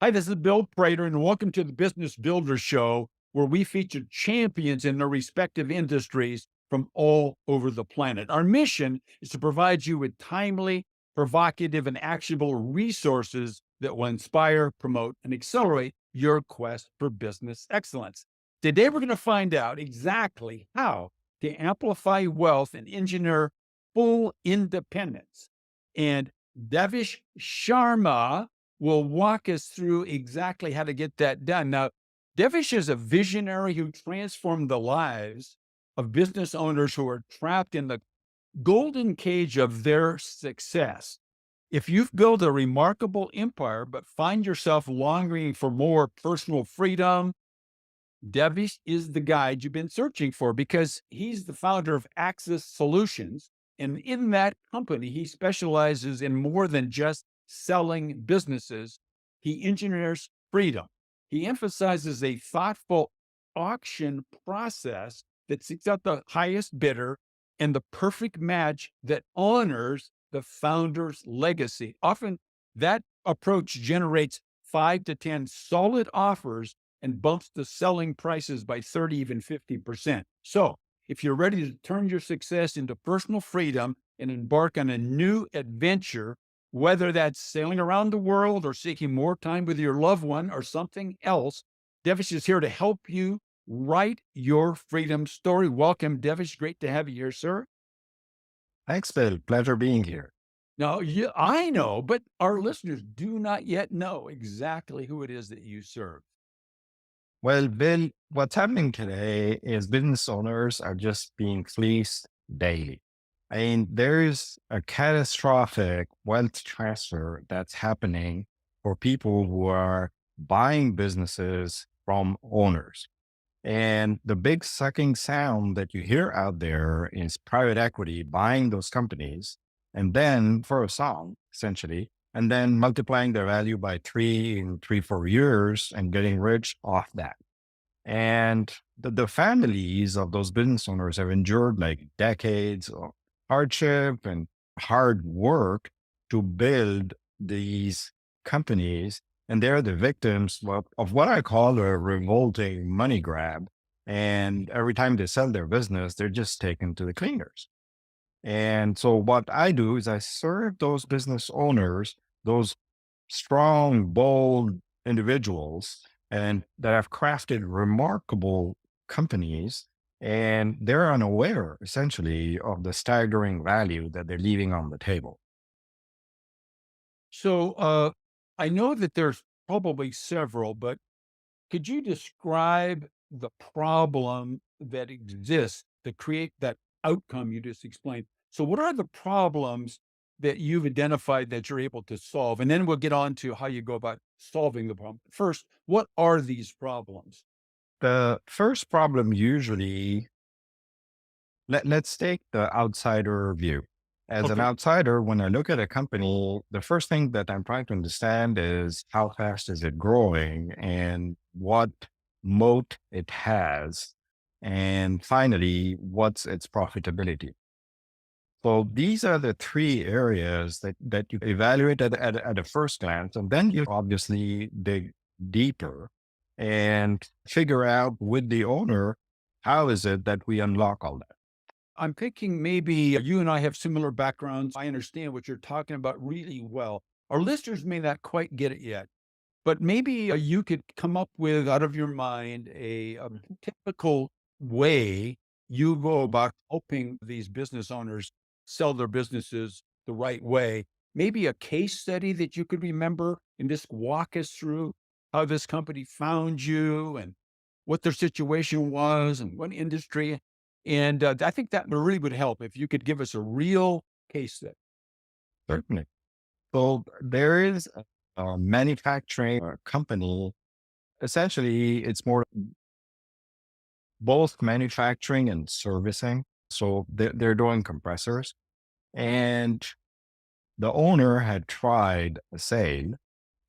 Hi, this is Bill Prater, and welcome to the Business Builder Show, where we feature champions in their respective industries from all over the planet. Our mission is to provide you with timely, provocative, and actionable resources that will inspire, promote, and accelerate your quest for business excellence. Today, we're going to find out exactly how to amplify wealth and engineer full independence. And Devesh Sharma will walk us through exactly how to get that done. Now, Devish is a visionary who transformed the lives of business owners who are trapped in the golden cage of their success. If you've built a remarkable empire, but find yourself longing for more personal freedom, Devish is the guide you've been searching for because he's the founder of Access Solutions. And in that company, he specializes in more than just selling businesses. He engineers freedom. He emphasizes a thoughtful auction process that seeks out the highest bidder and the perfect match that honors the founder's legacy. Often that approach generates 5 to 10 solid offers and bumps the selling prices by 30, even 50%. So, if you're ready to turn your success into personal freedom and embark on a new adventure, whether that's sailing around the world or seeking more time with your loved one or something else, Devish is here to help you write your freedom story. Welcome, Devish. Great to have you here, sir. Thanks, Bill. Pleasure being here. Now, I know, but our listeners do not yet know exactly who it is that you serve. Well, Bill, what's happening today is business owners are just being fleeced daily. I mean, there's a catastrophic wealth transfer that's happening for people who are buying businesses from owners. And the big sucking sound that you hear out there is private equity buying those companies and then for a song, essentially, and then multiplying their value by three in 3, 4 years and getting rich off that. And the families of those business owners have endured like decades of hardship and hard work to build these companies. And they're the victims of what I call a revolting money grab. And every time they sell their business, they're just taken to the cleaners. And so what I do is I serve those business owners, those strong, bold individuals, and that have crafted remarkable companies. And they're unaware essentially of the staggering value that they're leaving on the table. So, I know that there's probably several, but could you describe the problem that exists to create that outcome you just explained? So, what are the problems that you've identified that you're able to solve? And then we'll get on to how you go about solving the problem. First, what are these problems? The first problem usually, let's take the outsider view. As an Okay. outsider, when I look at a company, the first thing that I'm trying to understand is how fast is it growing and what moat it has. And finally, what's its profitability? So these are the three areas that you evaluate at a first glance. And then you obviously dig deeper and figure out with the owner, how is it that we unlock all that? I'm thinking maybe you and I have similar backgrounds. I understand what you're talking about really well. Our listeners may not quite get it yet. But maybe you could come up with out of your mind a typical way you go about helping these business owners sell their businesses the right way. Maybe a case study that you could remember and just walk us through how this company found you and what their situation was and what industry. And I think that really would help if you could give us a real case study. Certainly. So there is a manufacturing company. Essentially, it's more both manufacturing and servicing. So they're doing compressors. And the owner had tried a sale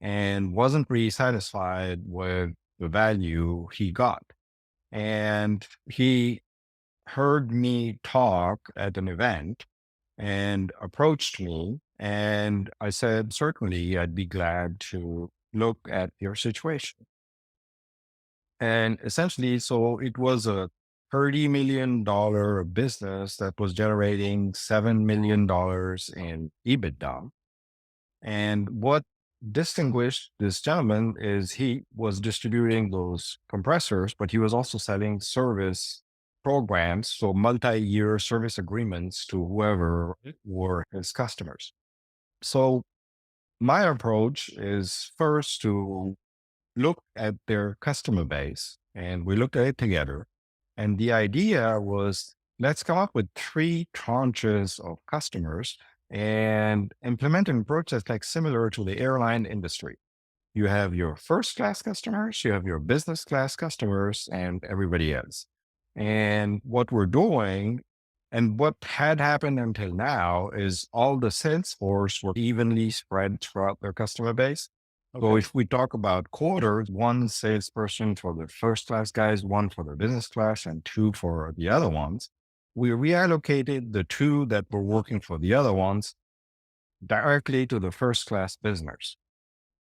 and wasn't really satisfied with the value he got. And he heard me talk at an event and approached me. And I said, certainly, I'd be glad to look at your situation. And essentially, so it was a $30 million business that was generating $7 million in EBITDA. And what distinguished this gentleman is he was distributing those compressors, but he was also selling service programs, so multi-year service agreements to whoever were his customers. So my approach is first to look at their customer base, and we looked at it together. And the idea was, let's come up with three tranches of customers and implement an approach that's like similar to the airline industry. You have your first class customers, you have your business class customers, and everybody else. And what we're doing, and what had happened until now, is all the sales force were evenly spread throughout their customer base. So Okay. if we talk about quarters, one salesperson for the first class guys, one for the business class, and two for the other ones, we reallocated the two that were working for the other ones directly to the first class business.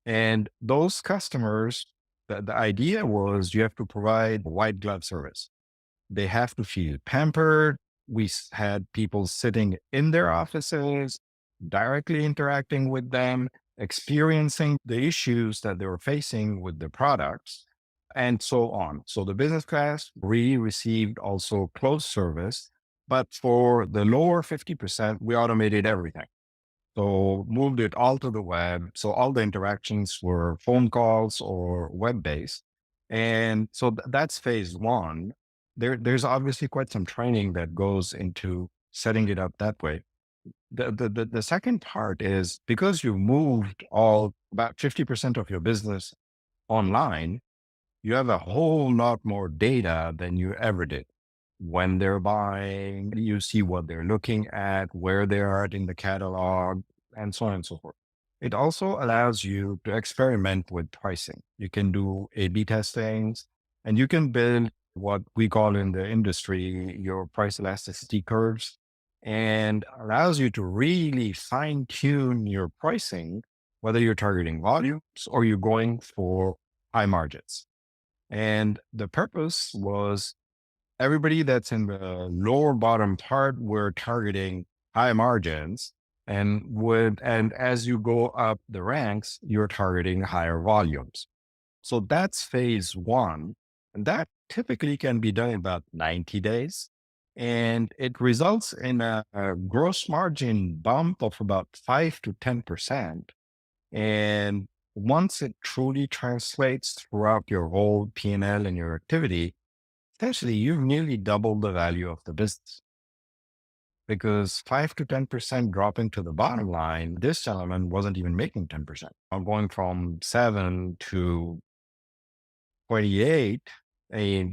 And those customers, the idea was you have to provide white glove service. They have to feel pampered. Had people sitting in their offices, directly interacting with them, experiencing the issues that they were facing with the products, and so on. So the business class, we received also closed service, but for the lower 50%, we automated everything. So moved it all to the web. So all the interactions were phone calls or web based. And so that's phase one. There's obviously quite some training that goes into setting it up that way. The second part is because you moved all about 50% of your business online, you have a whole lot more data than you ever did. When they're buying, you see what they're looking at, where they are at in the catalog, and so on and so forth. It also allows you to experiment with pricing. You can do A/B testings, and you can build what we call in the industry your price elasticity curves, and allows you to really fine tune your pricing, whether you're targeting volumes or you're going for high margins. And the purpose was everybody that's in the lower bottom part, we're targeting high margins. And as you go up the ranks, you're targeting higher volumes. So that's phase one. And that typically can be done in about 90 days. And it results in a gross margin bump of about 5 to 10%. And once it truly translates throughout your whole P&L and L and your activity, essentially you've nearly doubled the value of the business because 5 to 10% dropping to the bottom line, this gentleman wasn't even making 10%. I'm going from 7 to 28, and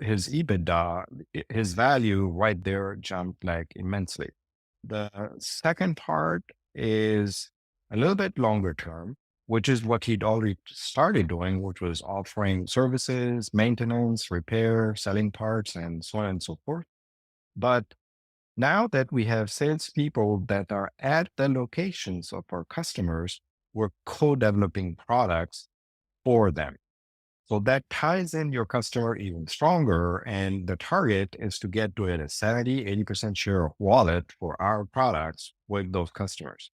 his EBITDA, his value right there jumped like immensely. The second part is a little bit longer term, which is what he'd already started doing, which was offering services, maintenance, repair, selling parts, and so on and so forth. But now that we have salespeople that are at the locations of our customers, we're co-developing products for them. So that ties in your customer even stronger. And the target is to get to a 70, 80% share of wallet for our products with those customers.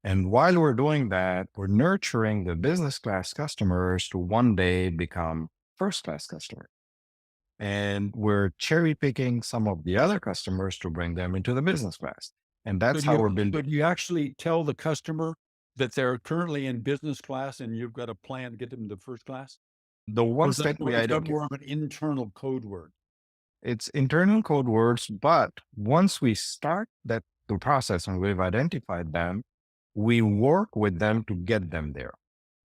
And while we're doing that, we're nurturing the business class customers to one day become first class customers. And we're cherry picking some of the other customers to bring them into the business class. And So that's do how you we're so building. do you actually tell the customer that they're currently in business class and you've got a plan to get them to first class? The Or ones that we is that identify, more of an internal code word? it's internal code words, but once we start the process and we've identified them, we work with them to get them there.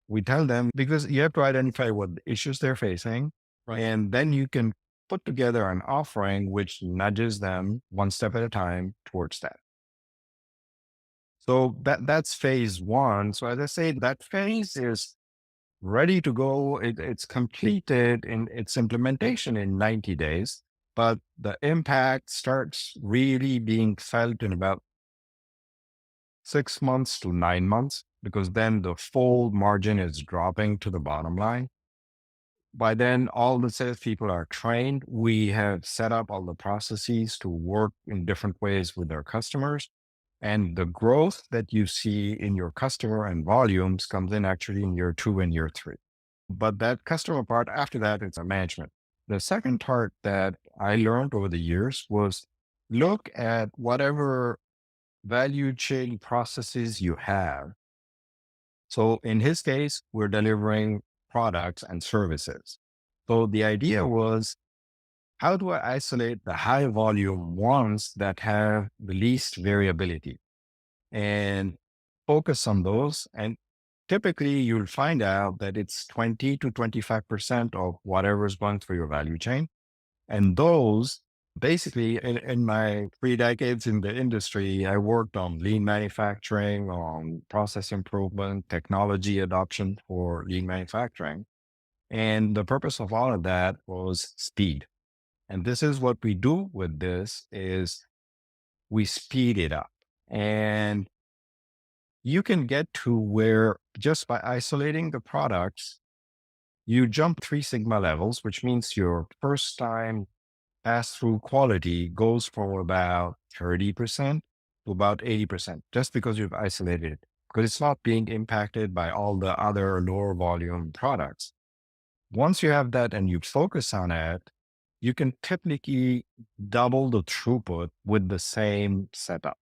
We tell them because you have to identify what issues they're facing, Right. and then you can put together an offering which nudges them one step at a time towards that. So that's phase one. So as I say, that phase is ready to go. It's completed in its implementation in 90 days, but the impact starts really being felt in about 6 months to 9 months because then the full margin is dropping to the bottom line. By then, all the salespeople are trained. We have set up all the processes to work in different ways with our customers. And the growth that you see in your customer and volumes comes in actually in year 2 and year 3. But that customer part, after that, it's a management. The second part that I learned over the years was look at whatever value chain processes you have. So in his case, we're delivering products and services. So the idea was, how do I isolate the high volume ones that have the least variability and focus on those? And typically you'll find out that it's 20 to 25% of whatever's going through your value chain. And those basically in my 3 decades in the industry, I worked on lean manufacturing, on process improvement, technology adoption for lean manufacturing. And the purpose of all of that was speed. And this is what we do with this is we speed it up. And you can get to where just by isolating the products, you jump 3 sigma levels, which means your first time pass through quality goes from about 30% to about 80%, just because you've isolated it, because it's not being impacted by all the other lower volume products. Once you have that and you focus on it, you can typically double the throughput with the same setup.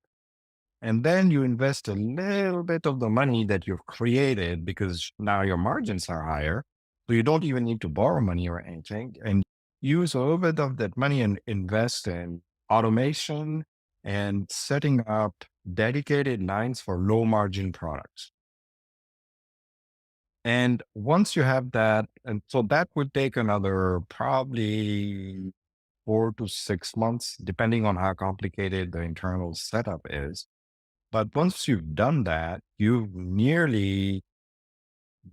And then you invest a little bit of the money that you've created because now your margins are higher. So you don't even need to borrow money or anything. And use a little bit of that money and invest in automation and setting up dedicated lines for low margin products. And once you have that, and so that would take another probably 4 to 6 months, depending on how complicated the internal setup is. But once you've done that, you've nearly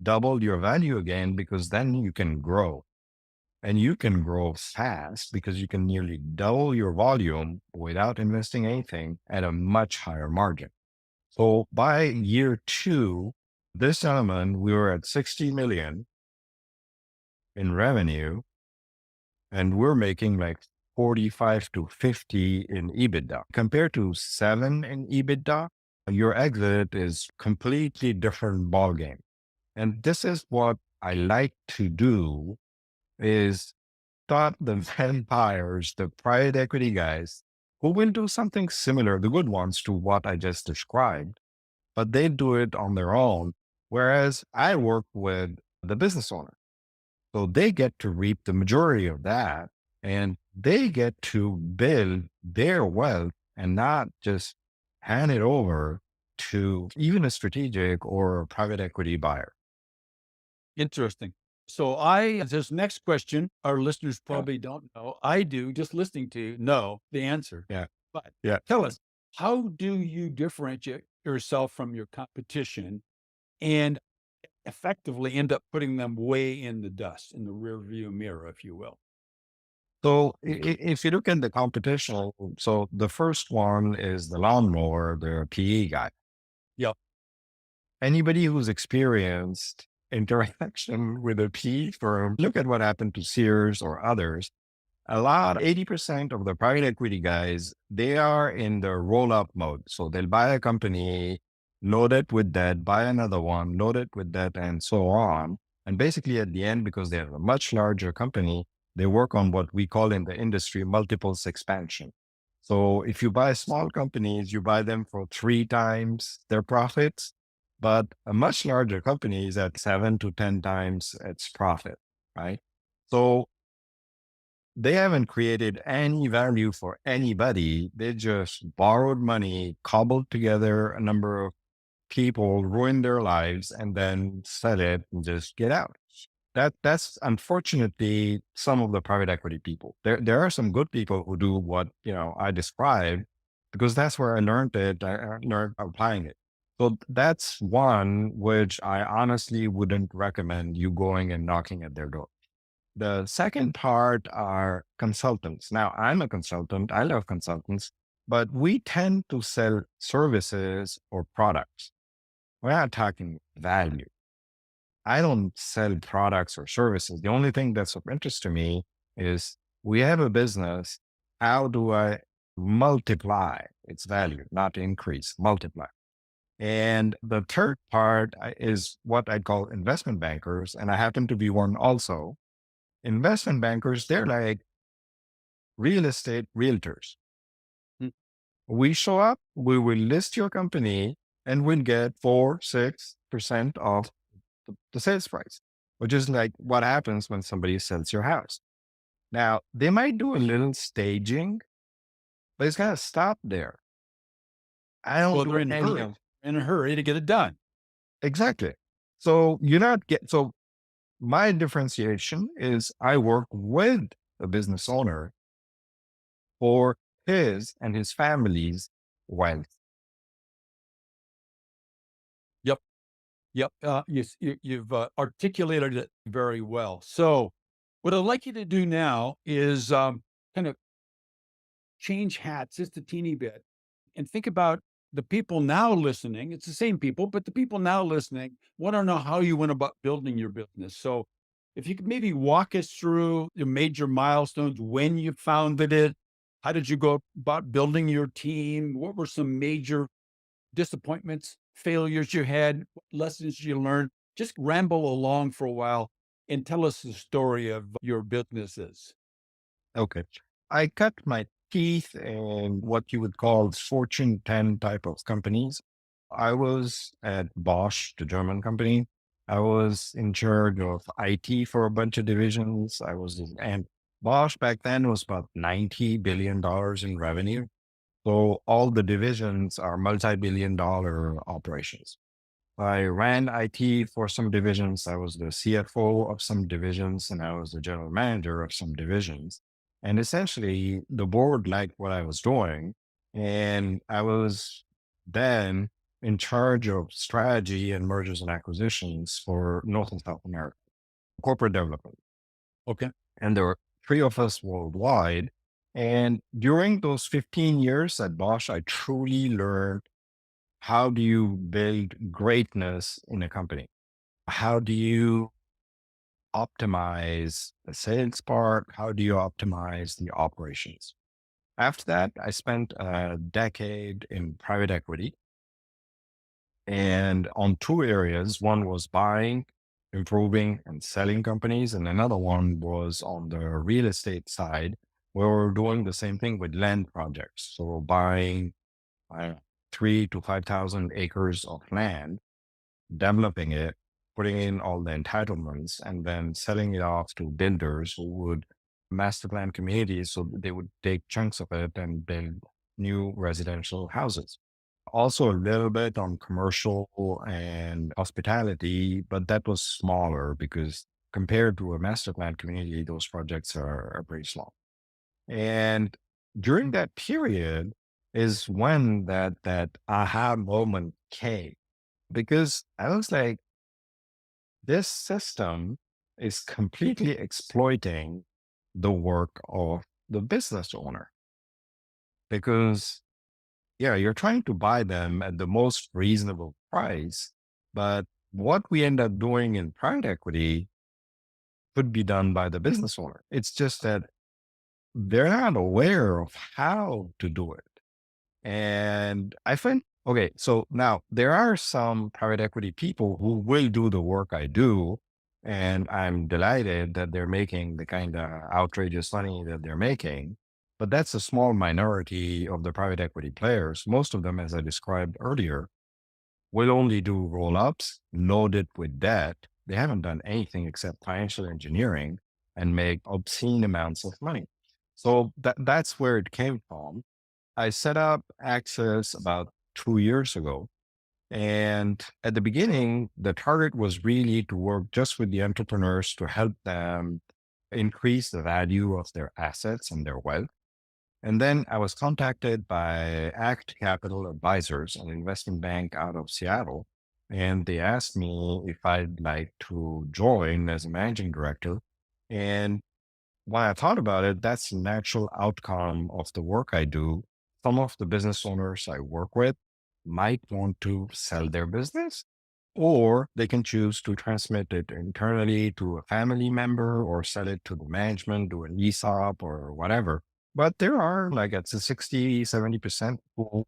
doubled your value again because then you can grow. And you can grow fast because you can nearly double your volume without investing anything at a much higher margin. So by year 2, this gentleman, we were at 60 million in revenue, and we're making like 45 to 50 in EBITDA. Compared to 7 in EBITDA, your exit is completely different ballgame. And this is what I like to do is start the vampires, the private equity guys who will do something similar, the good ones, to what I just described, but they do it on their own. Whereas I work with the business owner. So they get to reap the majority of that and they get to build their wealth and not just hand it over to even a strategic or a private equity buyer. Interesting. So this next question, our listeners probably don't know. I do, just listening to you, know the answer. Yeah. But Yeah. tell us, how do you differentiate yourself from your competition and effectively end up putting them way in the dust, in the rear view mirror, if you will? So if you look at the competition, so the first one is the lawnmower, the PE guy. Yep. Anybody who's experienced interaction with a PE firm, look at what happened to Sears or others. A lot, 80% of the private equity guys, they are in the roll up mode. So they'll buy a company, load it with that, buy another one, load it with that, and so on. And basically at the end, because they have a much larger company, they work on what we call in the industry multiples expansion. So if you buy small companies, you buy them for 3 times their profits, but a much larger company is at 7 to 10 times its profit, right? So they haven't created any value for anybody. They just borrowed money, cobbled together a number of people, ruined their lives, and then sell it and just get out. That's unfortunately some of the private equity people. There are some good people who do what I described because that's where I learned it. I learned applying it. So that's one which I honestly wouldn't recommend you going and knocking at their door. The second part are consultants. Now, I'm a consultant. I love consultants, but we tend to sell services or products. We're not talking value. I don't sell products or services. The only thing that's of interest to me is we have a business. How do I multiply its value, not increase, multiply? And the third part is what I call investment bankers. And I happen to be one also. Investment bankers, they're like real estate realtors. Mm. We show up, we will list your company, and we'll get 4, 6% of the sales price, which is like what happens when somebody sells your house. Now, they might do a little staging, but it's got to stop there. I don't Well, do they're in a any hurry, of in a hurry to get it done. exactly. So you're not get so my differentiation is I work with a business owner for his and his family's wealth. Yep. Yep. You've articulated it very well. So, what I'd like you to do now is kind of change hats just a teeny bit and think about the people now listening. It's the same people, but the people now listening want to know how you went about building your business. So, if you could maybe walk us through the major milestones, when you founded it, how did you go about building your team? What were some major disappointments, failures you had, lessons you learned? Just ramble along for a while and tell us the story of your businesses. Okay. I cut my teeth in what you would call Fortune 10 type of companies. I was at Bosch, the German company. I was in charge of IT for a bunch of divisions. And Bosch back then was about $90 billion in revenue. So all the divisions are multi-billion-dollar operations. I ran IT for some divisions. I was the CFO of some divisions, and I was the general manager of some divisions. And essentially, the board liked what I was doing. And I was then in charge of strategy and mergers and acquisitions for North and South America, corporate development. Okay. And there were three of us worldwide. And during those 15 years at Bosch, I truly learned how do you build greatness in a company? How do you optimize the sales part? How do you optimize the operations? After that, I spent a decade in private equity and on two areas. One was buying, improving, and selling companies. And another one was on the real estate side, where we're doing the same thing with land projects. So buying uh, 3 to 5,000 acres of land, developing it, putting in all the entitlements, and then selling it off to builders who would master plan communities so that they would take chunks of it and build new residential houses. Also, a little bit on commercial and hospitality, but that was smaller because compared to a master plan community, those projects are pretty small. And during that period is when that aha moment came because I was like, this system is completely exploiting the work of the business owner because yeah, you're trying to buy them at the most reasonable price, but what we end up doing in private equity could be done by the business owner. It's just that they're not aware of how to do it. And I find, okay, so now there are some private equity people who will do the work I do. And I'm delighted that they're making the kind of outrageous money that they're making. But that's a small minority of the private equity players. Most of them, as I described earlier, will only do roll ups, loaded with debt. They haven't done anything except financial engineering and make obscene amounts of money. So that's where it came from. I set up Access about 2 years ago. And at the beginning, the target was really to work just with the entrepreneurs to help them increase the value of their assets and their wealth. And then I was contacted by Act Capital Advisors, an investment bank out of Seattle. And they asked me if I'd like to join as a managing director. And when I thought about it, that's a natural outcome of the work I do. Some of the business owners I work with might want to sell their business. or they can choose to transmit it internally to a family member or sell it to the management, do an ESOP or whatever. But there are like it's a 60, 70% who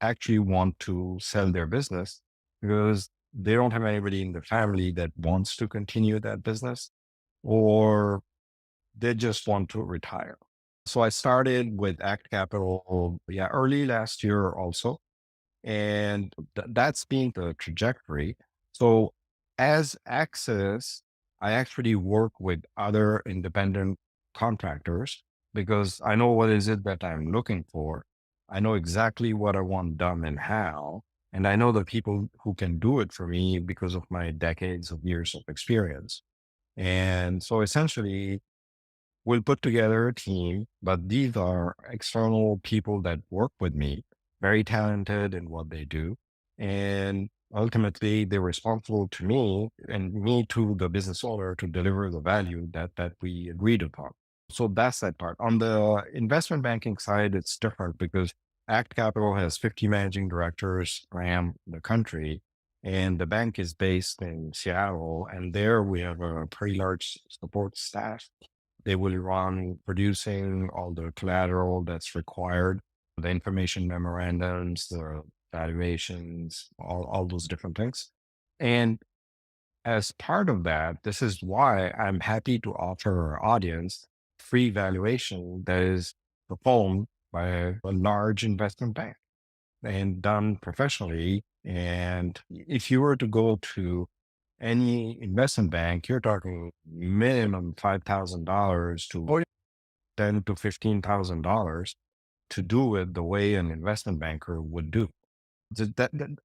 actually want to sell their business because they don't have anybody in the family that wants to continue that business, or they just want to retire. So I started with Act Capital, yeah, early last year also, and that's been the trajectory. So as Access, I actually work with other independent contractors because I know what is it that I'm looking for. I know exactly what I want done and how, and I know the people who can do it for me because of my decades of years of experience. And so essentially, we'll put together a team, but these are external people that work with me, very talented in what they do. And ultimately, they're responsible to me and me to the business owner to deliver the value that we agreed upon. So that's that part. On the investment banking side, it's different because Act Capital has 50 managing directors around the country. And the bank is based in Seattle. And there we have a pretty large support staff. They will run producing all the collateral that's required, the information memorandums, the valuations, all those different things. And as part of that, this is why I'm happy to offer our audience free valuation that is performed by a large investment bank and done professionally. And if you were to go to any investment bank, you're talking minimum $5,000 to Oh, ten to $15,000 to do it the way an investment banker would do.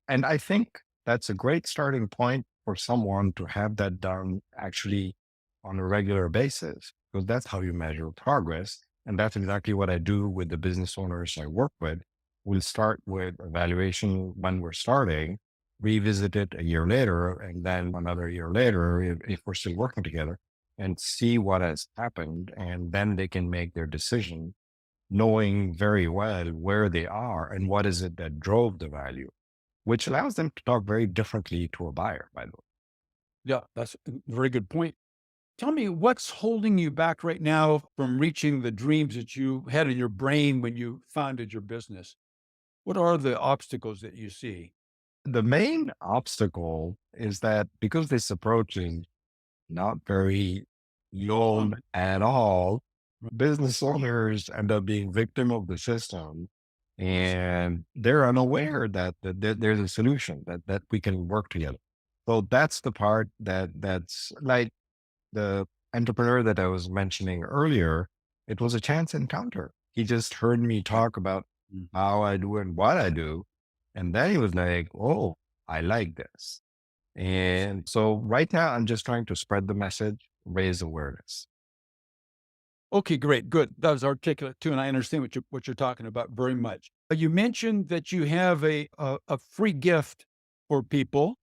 And I think that's a great starting point for someone to have that done actually on a regular basis, because that's how you measure progress. And that's exactly what I do with the business owners I work with. We'll start with evaluation when we're starting, revisit it a year later, and then another year later, if we're still working together, and see what has happened. And then they can make their decision knowing very well where they are and what is it that drove the value, which allows them to talk very differently to a buyer, by the way. yeah, that's a very good point. Tell me what's holding you back right now from reaching the dreams that you had in your brain when you founded your business? What are the obstacles that you see? The main obstacle is that because this approach is not very known at all, business owners end up being victim of the system and they're unaware that there's a solution that we can work together. So that's the part that's like the entrepreneur that I was mentioning earlier. It was a chance encounter. He just heard me talk about Mhm. how I do and what I do. And then he was like, oh, I like this. And so right now I'm just trying to spread the message, raise awareness. Okay, great, good. That was articulate too, and I understand what you're talking about very much. You mentioned that you have a free gift for people,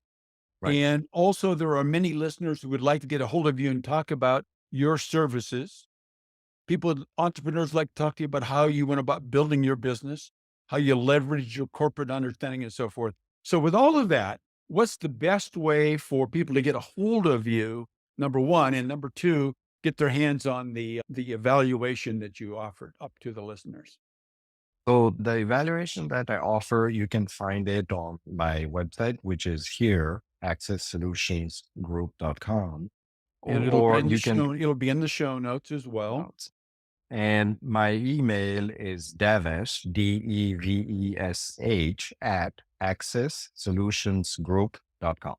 Right. and also there are many listeners who would like to get a hold of you and talk about your services. People, entrepreneurs like to talk to you about how you went about building your business, how you leverage your corporate understanding and so forth. So with all of that, what's the best way for people to get a hold of you? Number one, and number two, get their hands on the evaluation that you offered up to the listeners. So the evaluation that I offer, you can find it on my website, which is here, accesssolutionsgroup.com, And it'll be or in the you can show it'll be in the show notes as well. notes. And my email is Devesh, Devesh at accesssolutionsgroup.com.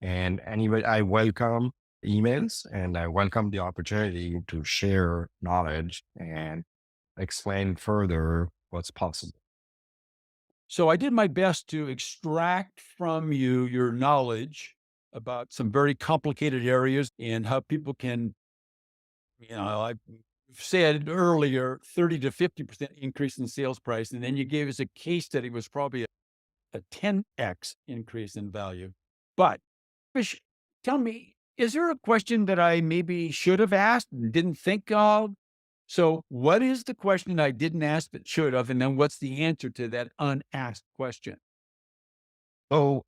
And anyway, I welcome emails and I welcome the opportunity to share knowledge and explain further what's possible. So I did my best to extract from you your knowledge about some very complicated areas and how people can, I said earlier, 30 to 50% increase in sales price. And then you gave us a case study was probably a 10x increase in value. But Fish, tell me, is there a question that I maybe should have asked and didn't think of? So, what is the question I didn't ask but should have? And then what's the answer to that unasked question? So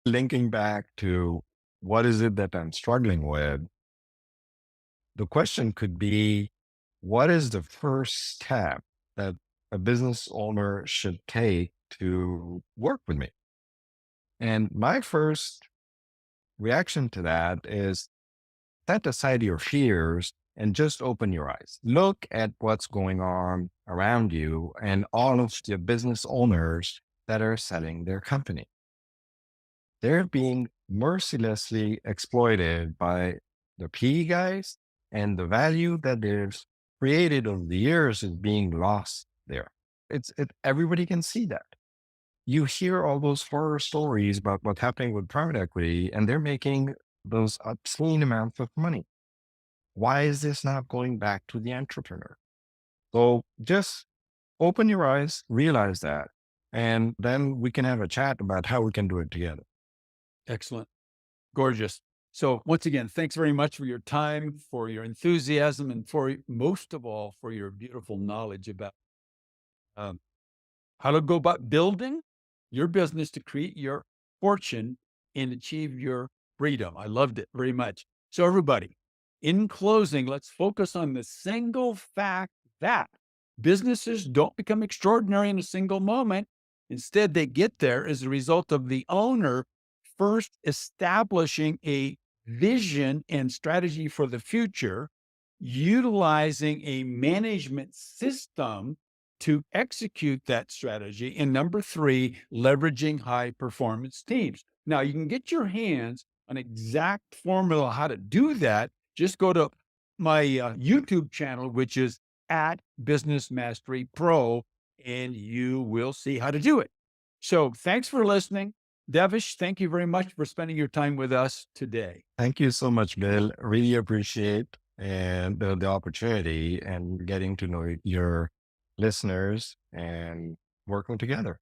Linking back to what is it that I'm struggling with, the question could be, what is the first step that a business owner should take to work with me? And my first reaction to that is set aside your fears and just open your eyes. Look at what's going on around you and all of the business owners that are selling their company. They're being mercilessly exploited by the PE guys, and the value that they've created over the years is being lost there. Everybody can see that. You hear all those horror stories about what's happening with private equity, and they're making those obscene amounts of money. Why is this not going back to the entrepreneur? So just open your eyes, realize that, and then we can have a chat about how we can do it together. Excellent. Gorgeous. So once again, thanks very much for your time, for your enthusiasm, and for most of all, for your beautiful knowledge about um, how to go about building your business to create your fortune and achieve your freedom. I loved it very much. So, everybody, in closing, let's focus on the single fact that businesses don't become extraordinary in a single moment. Instead, they get there as a result of the owner first establishing a vision and strategy for the future, utilizing a management system to execute that strategy. And number three, leveraging high performance teams. Now, you can get your hands on exact formula how to do that. Just go to my YouTube channel, which is at Business Mastery Pro, and you will see how to do it. So, thanks for listening. Devish, thank you very much for spending your time with us today. Thank you so much, Bill. Really appreciate and the opportunity and getting to know your listeners and working together.